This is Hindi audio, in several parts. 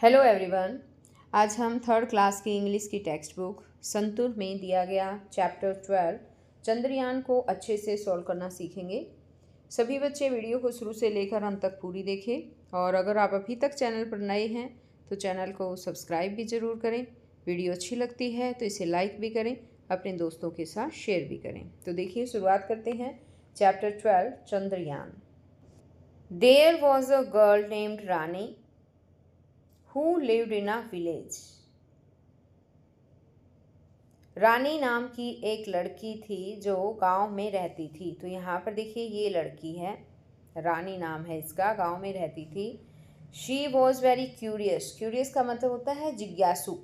Hello everyone. आज हम थर्ड क्लास की इंग्लिश की टेक्स्ट बुक संतुर में दिया गया चैप्टर 12 चंद्रयान को अच्छे से सॉल्व करना सीखेंगे। सभी बच्चे वीडियो को शुरू से लेकर अंत तक पूरी देखें और अगर आप अभी तक चैनल पर नए हैं तो चैनल को सब्सक्राइब भी ज़रूर करें। वीडियो अच्छी लगती है तो इसे लाइक भी करें, अपने दोस्तों के साथ शेयर भी करें। तो देखिए, शुरुआत करते हैं chapter 12 Chandrayaan. There was a girl named Rani who lived in a village। Rani नाम की एक लड़की थी जो गांव में रहती थी। तो यहाँ पर देखिए, ये लड़की है, रानी नाम है इसका, गांव में रहती थी। She was very curious. Curious का मतलब होता है जिज्ञासु।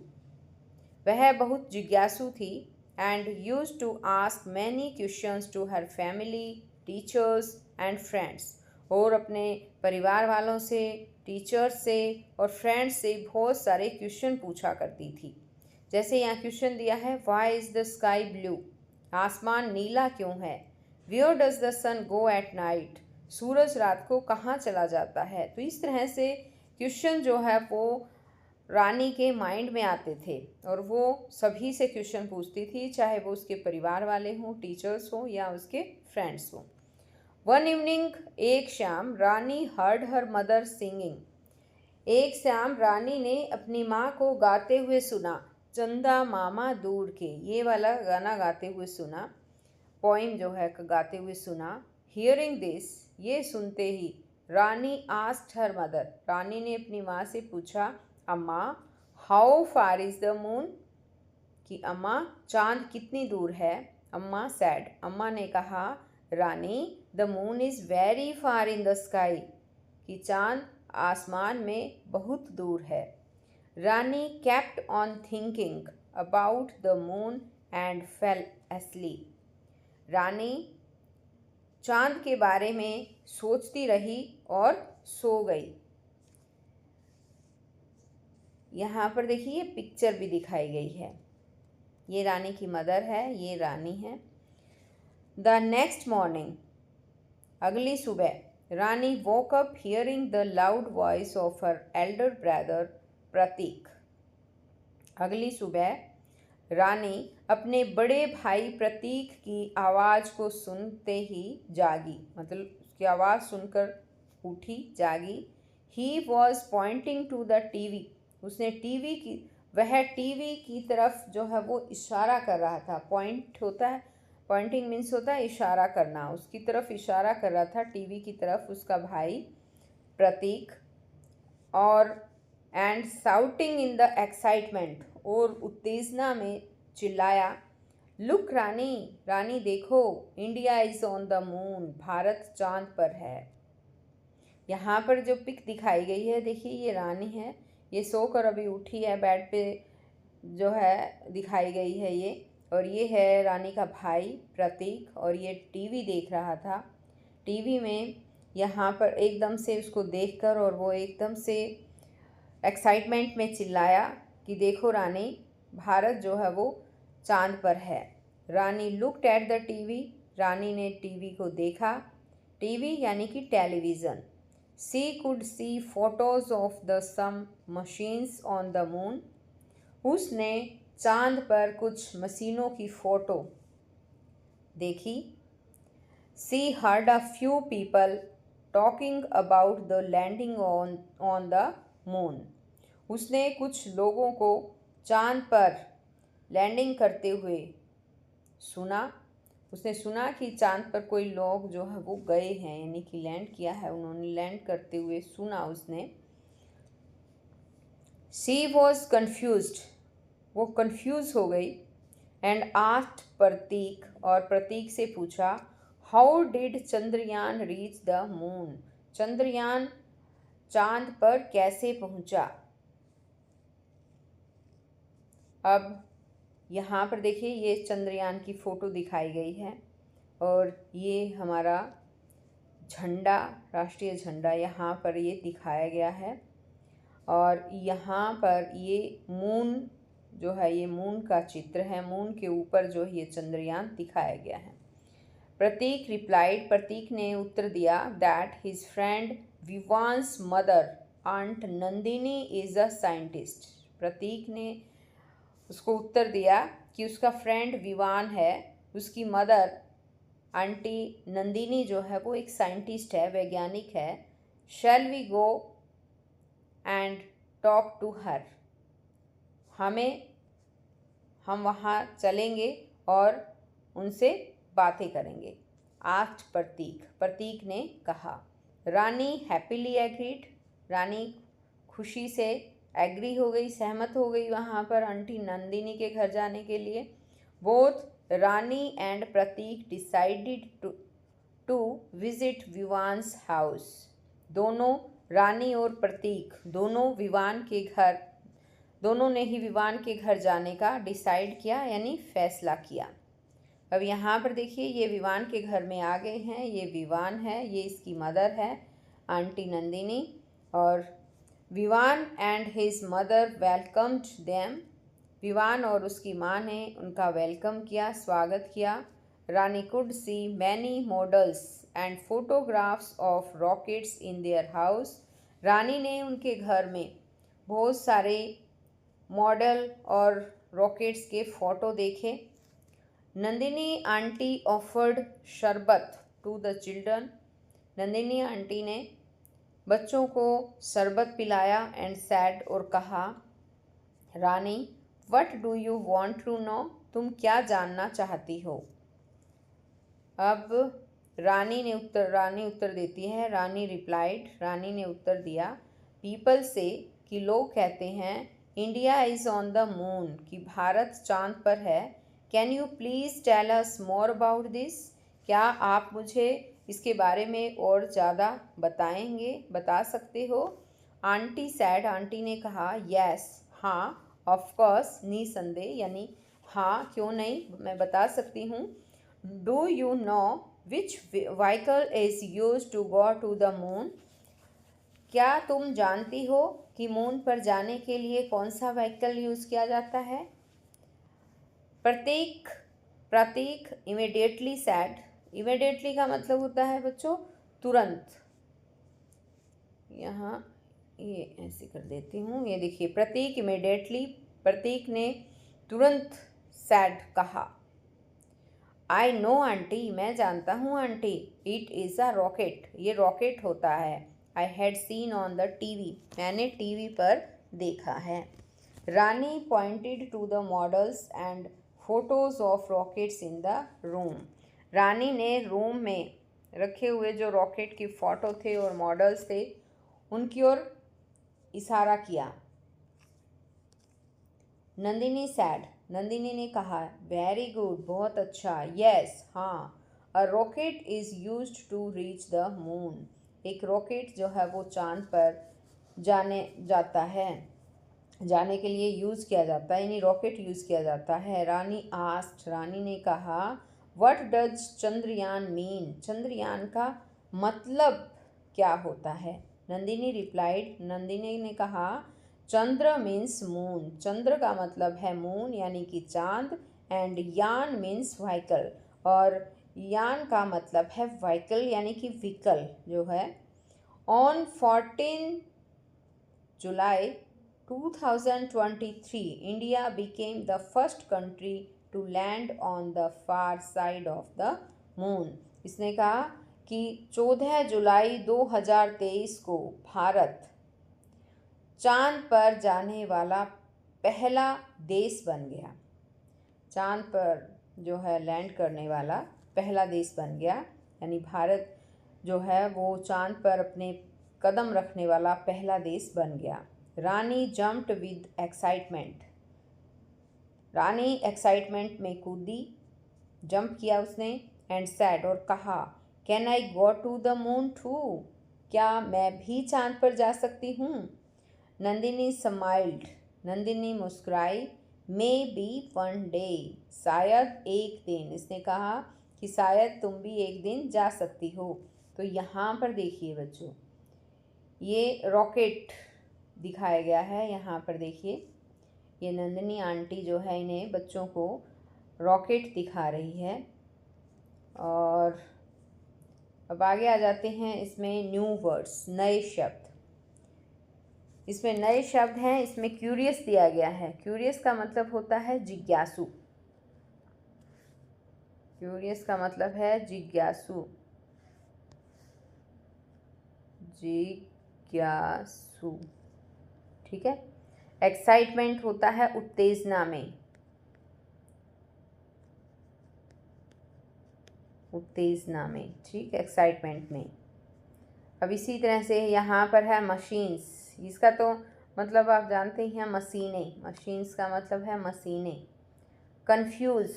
वह बहुत जिज्ञासु थी। And use to ask many questions to her family, teachers and friends. और अपने परिवार वालों से, टीचर्स से और फ्रेंड्स से बहुत सारे क्वेश्चन पूछा करती थी। जैसे यहाँ क्वेश्चन दिया है, why is the sky blue? आसमान नीला क्यों है? Where does the sun go at night? सूरज रात को कहाँ चला जाता है? तो इस तरह से क्वेश्चन जो है वो रानी के माइंड में आते थे और वो सभी से क्वेश्चन पूछती थी, चाहे वो उसके परिवार वाले हों, टीचर्स हों या उसके फ्रेंड्स हों। वन इवनिंग, एक शाम, रानी हर्ड हर मदर सिंगिंग। एक शाम रानी ने अपनी माँ को गाते हुए सुना, चंदा मामा दूर के, ये वाला गाना गाते हुए सुना, पोइम जो है गाते हुए सुना। हियरिंग दिस, ये सुनते ही, रानी आस्क्ड हर मदर, रानी ने अपनी माँ से पूछा, अम्मा how far is the moon? कि अम्मा चांद कितनी दूर है? अम्मा सैड, अम्मा ने कहा, Rani the moon is very far in the sky, कि चांद आसमान में बहुत दूर है। Rani kept on thinking about the moon and fell asleep. Rani चांद के बारे में सोचती रही और सो गई। यहाँ पर देखिए, ये पिक्चर भी दिखाई गई है। ये रानी की मदर है, ये रानी है। द नेक्स्ट मॉर्निंग, अगली सुबह, Rani woke up hearing the loud voice of her elder brother Prateek. अगली सुबह रानी अपने बड़े भाई प्रतीक की आवाज़ को सुनते ही जागी, मतलब उसकी आवाज़ सुनकर उठी, जागी। He was pointing to the TV, उसने वह टीवी की तरफ जो है वो इशारा कर रहा था। पॉइंट होता है, पॉइंटिंग मीन्स होता है इशारा करना, उसकी तरफ इशारा कर रहा था, टीवी की तरफ, उसका भाई प्रतीक। और and shouting in the excitement, और उत्तेजना में चिल्लाया, लुक रानी, रानी देखो, India is on the moon, Bharat चांद पर है। यहाँ पर जो पिक दिखाई गई है, देखिए ये रानी है, ये सोकर अभी उठी है, बेड पे जो है दिखाई गई है ये। और ये है रानी का भाई प्रतीक, और ये टीवी देख रहा था। टीवी में यहाँ पर एकदम से उसको देखकर और वो एकदम से एक्साइटमेंट में चिल्लाया कि देखो रानी, भारत जो है वो चांद पर है। Rani looked at the TV, Rani ने टीवी को देखा। टीवी यानी कि television. She could see photos of the some machines on the moon, उसने चांद पर कुछ मशीनों की फ़ोटो देखी। She heard a few people talking about the landing on the moon, उसने कुछ लोगों को चांद पर लैंडिंग करते हुए सुना। उसने सुना कि चांद पर कोई लोग जो है वो गए हैं, यानी कि लैंड किया है उन्होंने, लैंड करते हुए सुना उसने। सी वॉज कन्फ्यूज्ड, वो कन्फ्यूज़ हो गई। एंड आस्क्ड प्रतीक, और प्रतीक से पूछा, how did Chandrayaan reach the moon? Chandrayaan चांद पर कैसे पहुंचा? अब यहाँ पर देखिए, ये चंद्रयान की फ़ोटो दिखाई गई है और ये हमारा झंडा, राष्ट्रीय झंडा यहाँ पर ये दिखाया गया है। और यहाँ पर ये मून जो है, ये मून का चित्र है, मून के ऊपर जो ये चंद्रयान दिखाया गया है। प्रतीक रिप्लाइड, प्रतीक ने उत्तर दिया, that his friend Vivaan's mother aunt Nandini is a scientist. Prateek ने उसको उत्तर दिया कि उसका फ्रेंड विवान है, उसकी मदर आंटी नंदिनी जो है वो एक साइंटिस्ट है, वैज्ञानिक है। Shall we go and talk to her. हम वहाँ चलेंगे और उनसे बातें करेंगे। आस्क्ड प्रतीक ने कहा। रानी हैप्पीली एग्रीड। रानी खुशी से एग्री हो गई, सहमत हो गई वहाँ पर आंटी नंदिनी के घर जाने के लिए। Both Rani and Prateek decided to visit Vivaan's house. दोनों, रानी और प्रतीक, दोनों ने ही विवान के घर जाने का डिसाइड किया, यानी फैसला किया। अब यहाँ पर देखिए, ये विवान के घर में आ गए हैं। ये विवान है, ये इसकी मदर है आंटी नंदिनी, और Vivaan and his mother welcomed them. Vivaan और उसकी माँ ने उनका वेलकम किया, स्वागत किया। Rani could see many models and photographs of rockets in their house. Rani ने उनके घर में बहुत सारे मॉडल और रॉकेट्स के फ़ोटो देखे। Nandini aunty offered sharbat to the children. Nandini aunty ने बच्चों को शरबत पिलाया एंड सैड, और कहा, Rani what do you want to know. तुम क्या जानना चाहती हो। अब रानी उत्तर देती है। रानी रिप्लाइड, रानी ने उत्तर दिया, पीपल से, कि लोग कहते हैं, India is on the moon, कि भारत चांद पर है। Can you please tell us more about this. क्या आप मुझे इसके बारे में और ज़्यादा बता सकते हो। आंटी सैड, आंटी ने कहा, यस, हाँ, ऑफ कोर्स, निसंदेह, यानी हाँ, क्यों नहीं, मैं बता सकती हूँ। Do you know which vehicle is use to go to the moon. क्या तुम जानती हो कि मून पर जाने के लिए कौन सा व्हीकल यूज़ किया जाता है। प्रतीक इमीडिएटली सैड। इमीडिएटली का मतलब होता है बच्चों तुरंत। यहाँ ये ऐसे कर देती हूँ, ये देखिए, प्रतीक ने तुरंत सैड कहा। आई नो आंटी, मैं जानता हूँ aunty, it is a rocket, ये रॉकेट होता है। I had seen on the TV, मैंने टीवी पर देखा है। Rani pointed to the models and photos of rockets in the room. Rani ने रूम में रखे हुए जो रॉकेट की फ़ोटो थे और मॉडल्स थे, उनकी ओर इशारा किया। नंदिनी सैड, नंदिनी ने कहा, वेरी गुड, बहुत अच्छा। यस, हाँ, a rocket is used to reach the moon, एक रॉकेट जो है वो चांद पर जाने के लिए यूज़ किया जाता है, यानी रॉकेट यूज़ किया जाता है। रानी आस्क्ड, रानी ने कहा, what does Chandrayaan mean, Chandrayaan का मतलब क्या होता है। नंदिनी रिप्लाइड, नंदिनी ने कहा, चंद्र मीन्स मून, चंद्र का मतलब है मून यानी कि चांद, एंड यान मीन्स व्हीकल, और यान का मतलब है व्हीकल यानी कि व्हीकल जो है। On 14 July 2023 India became the first country to land on the far side of the moon। इसने कहा कि 14 जुलाई 2023 को भारत चांद पर जाने वाला पहला देश बन गया। चांद पर जो है लैंड करने वाला पहला देश बन गया, यानी भारत जो है वो चांद पर अपने कदम रखने वाला पहला देश बन गया। Rani jumped with excitement, Rani excitement में कूदी, जंप किया उसने, एंड सैड, और कहा, can I go to the moon too, क्या मैं भी चांद पर जा सकती हूँ। नंदिनी स्माइल्ड, नंदिनी मुस्कुराई, मे बी वन डे, शायद एक दिन, इसने कहा कि शायद तुम भी एक दिन जा सकती हो। तो यहाँ पर देखिए बच्चों, ये रॉकेट दिखाया गया है। यहाँ पर देखिए, ये नंदिनी आंटी जो है इन्हें बच्चों को रॉकेट दिखा रही है। और अब आगे आ जाते हैं इसमें न्यू वर्ड्स, नए शब्द। इसमें नए शब्द हैं, इसमें क्यूरियस दिया गया है। क्यूरियस का मतलब होता है जिज्ञासु। क्यूरियस का मतलब है जिज्ञासु, जिज्ञासु, ठीक है। एक्साइटमेंट होता है उत्तेजना में, उत्तेजना में, ठीक, एक्साइटमेंट में। अब इसी तरह से यहाँ पर है मशीन्स, इसका तो मतलब आप जानते ही हैं, मशीनें। मशीन्स का मतलब है मशीनें। कंफ्यूज,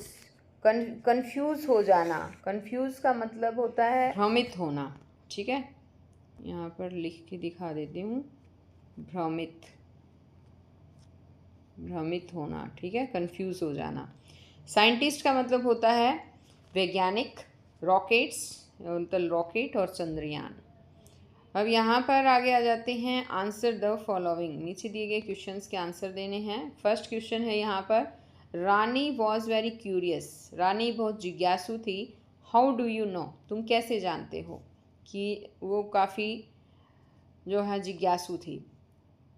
कंफ्यूज हो जाना। कंफ्यूज का मतलब होता है भ्रमित होना, ठीक है। यहाँ पर लिख के दिखा देती हूँ, भ्रमित, भ्रमित होना, ठीक है, कंफ्यूज हो जाना। साइंटिस्ट का मतलब होता है वैज्ञानिक, रॉकेट्स, रॉकेट और चंद्रयान। अब यहाँ पर आगे आ जाते हैं, आंसर द फॉलोइंग। नीचे दिए गए क्वेश्चंस के आंसर देने हैं। फर्स्ट क्वेश्चन है यहाँ पर, रानी वॉज वेरी क्यूरियस। रानी बहुत जिज्ञासु थी। हाउ डू यू नो, तुम कैसे जानते हो कि वो काफ़ी जो है जिज्ञासु थी।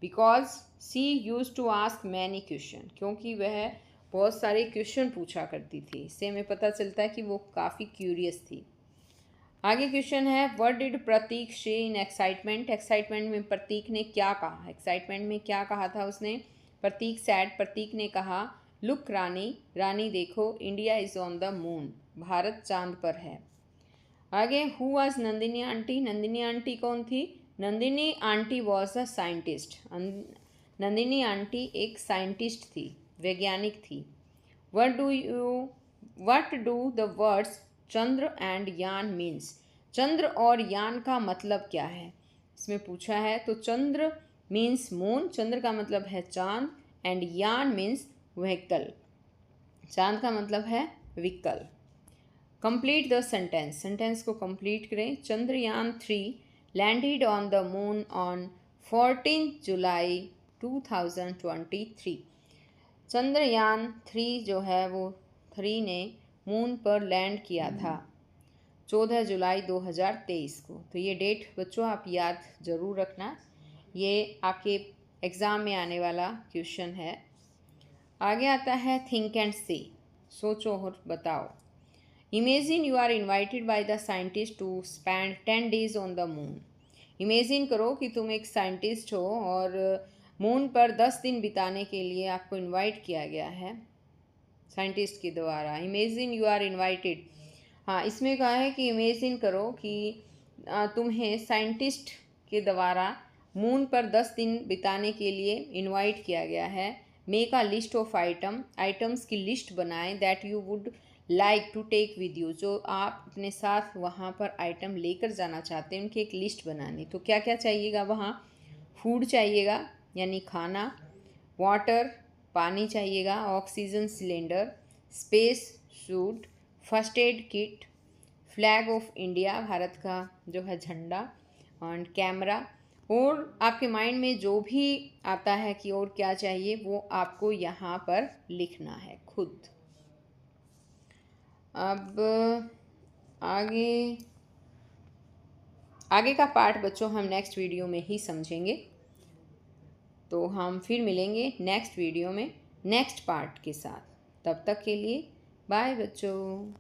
Because she use to ask many question, क्योंकि वह बहुत सारे क्वेश्चन पूछा करती थी। इससे हमें पता चलता है कि वो काफ़ी क्यूरियस थी। आगे क्वेश्चन है, व्हाट डिड प्रतीक से इन एक्साइटमेंट। एक्साइटमेंट में प्रतीक ने क्या कहा, एक्साइटमेंट में क्या कहा था उसने। प्रतीक सैड, प्रतीक ने कहा, लुक रानी, रानी देखो, India is on the moon, Bharat चांद पर है। आगे, who was Nandini aunty. Nandini aunty कौन थी। Nandini aunty was a scientist. Nandini aunty एक साइंटिस्ट थी, वैज्ञानिक थी। What do the words Chandra and यान मीन्स। चंद्र और यान का मतलब क्या है, इसमें पूछा है। तो चंद्र मीन्स मून, चंद्र का मतलब है चांद, एंड यान मीन्स व्हीकल, चांद का मतलब है vehicle. Complete the sentence, sentence को कंप्लीट करें। Chandrayaan 3 landed on the moon on 14 जुलाई 2023। चंद्रयान 3 जो है वो 3 ने मून पर लैंड किया था 14 जुलाई 2023 को। तो ये डेट बच्चों आप याद ज़रूर रखना, ये आपके एग्ज़ाम में आने वाला क्वेश्चन है। आगे आता है थिंक एंड से, सोचो और बताओ। Imagine you are invited by the scientist to spend 10 days on the moon. Imagine करो कि तुम एक साइंटिस्ट हो और मून पर 10 दिन बिताने के लिए आपको इनवाइट किया गया है साइंटिस्ट के द्वारा। इमेजिन यू आर इनवाइटेड, हाँ, इसमें कहा है कि इमेजिन करो कि तुम्हें साइंटिस्ट के द्वारा मून पर 10 दिन बिताने के लिए इनवाइट किया गया है। Make a list of items की लिस्ट बनाएं that you would like to take with you, जो आप अपने साथ वहाँ पर आइटम लेकर जाना चाहते हैं, उनकी एक लिस्ट बनानी। तो क्या क्या चाहिएगा वहाँ, फूड चाहिएगा यानी खाना, वाटर पानी चाहिएगा, oxygen cylinder, space suit, first aid kit, flag of India Bharat का जो है झंडा, और कैमरा। और आपके माइंड में जो भी आता है कि और क्या चाहिए वो आपको यहाँ पर लिखना है खुद। अब आगे का पार्ट बच्चों हम नेक्स्ट वीडियो में ही समझेंगे। तो हम फिर मिलेंगे नेक्स्ट वीडियो में नेक्स्ट पार्ट के साथ। तब तक के लिए बाय बच्चों।